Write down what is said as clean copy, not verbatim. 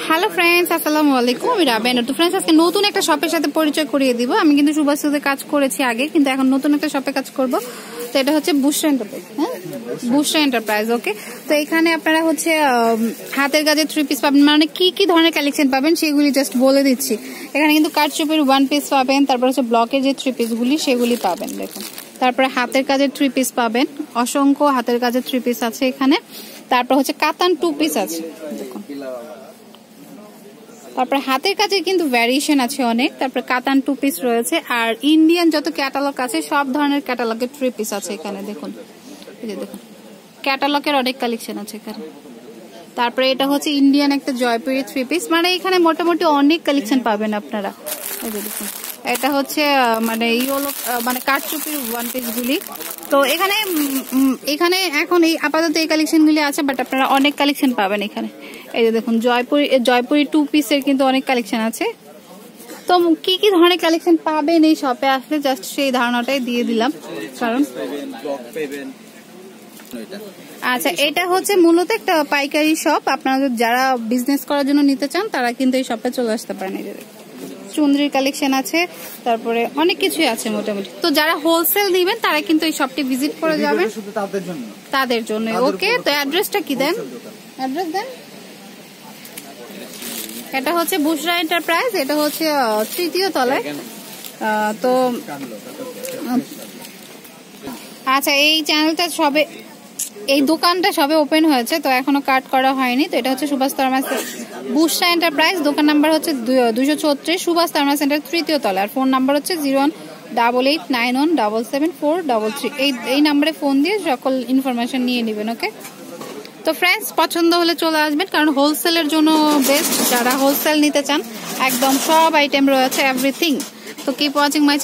Hello friends, আসসালামু আলাইকুম। আমি রাবেয়া। তো ফ্রেন্ডস, আজকে নতুন একটা শপের সাথে পরিচয় করিয়ে দিব। আমি কিন্তু সুভাষতে কাজ করেছি আগে, কিন্তু এখন নতুন একটা শপে কাজ করব। তো এটা হচ্ছে বুশরা এন্টারপ্রাইজ। হ্যাঁ, বুশরা এন্টারপ্রাইজ। ওকে, তো এখানে আপনারা হচ্ছে হাতের কাজে 3 পিস পাবেন। মানে কি কি ধরনের কালেকশন পাবেন সেগুলি জাস্ট বলে দিচ্ছি। এখানে কিন্তু কাটচুপের 1 পিস পাবেন, তারপর হচ্ছে ব্লকের যে 3 পিসগুলি সেগুলি পাবেন। দেখুন, তারপরে হাতের কাজের 3 পিস পাবেন, অসংখ্য হাতের কাজের 3 পিস আছে এখানে। তারপর হচ্ছে কাতান 2 পিস আছে। দেখুন, তারপরে হাতের কাজে কিন্তু ভ্যারিয়েশন আছে অনেক। তারপরে কাতান 2 পিস রয়েছে, আর ইন্ডিয়ান যত ক্যাটালগ আছে সব ধরনের ক্যাটালগের 3 পিস আছে এখানে। দেখুন, এই যে দেখুন, ক্যাটালগের অনেক কালেকশন আছে এখানে। তারপরে এটা হচ্ছে ইন্ডিয়ান একটা জয়পুরি 3 পিস। মানে এখানে মোটামুটি অনেক কালেকশন পাবেন আপনারা। এই যে দেখুন, এটা হচ্ছে মানে ইয়েলো মানে কাঠচুপির 1 পিস গুলি। তো এখানে এখন এই আপাতত এই কালেকশন গুলি আছে, বাট আপনারা অনেক কালেকশন পাবেন এখানে। এই যে দেখুন, জয়পুরি 2 পিসের কিন্তু অনেক কালেকশন আছে। তো কি কি ধরনের কালেকশন পাবেন এই শপে আসলে জাস্ট সেই ধারণাটাই দিয়ে দিলাম। কারণ আচ্ছা, এটা হচ্ছে মূলত একটা পাইকারি শপ। আপনারা যারা বিজনেস করার জন্য নিতে চান তারা কিন্তু এই শপে চলে আসতে পারেন। এই যে চুনরির কালেকশন আছে, তারপরে অনেক কিছুই আছে মোটামুটি। তো যারা হোলসেল দিবেন তারা কিন্তু এই শপটি ভিজিট করে যাবেন, তাদের জন্য। ওকে, তো অ্যাড্রেসটা কি দেন? অ্যাড্রেস দেন। এটা হচ্ছে বুশরা এন্টারপ্রাইজ, এটা হচ্ছে 3য় তলায়। তো আচ্ছা, এই চ্যানেলটা সবে, এই দোকানটা সবে ওপেন হয়েছে, তো এখনো কাট করা হয়নি। তো এটা হচ্ছে সুভাষ থার্মাস বুশরা এন্টারপ্রাইজ, দোকান নাম্বার হচ্ছে 234, সুভাষ থার্মাস সেন্টার 3য় তলা। আর ফোন নাম্বার হচ্ছে 018891777433। এই নাম্বারে ফোন দিয়ে সকল ইনফরমেশন নিয়ে নেবেন। ওকে, তো ফ্রেন্ডস, পছন্দ হলে চলে আসবেন, কারণ হোলসেলের জন্য বেস্ট। যারা হোলসেল নিতে চান একদম সব আইটেম রয়েছে, এভরিথিং। তো কিপ ওয়াচিং মাই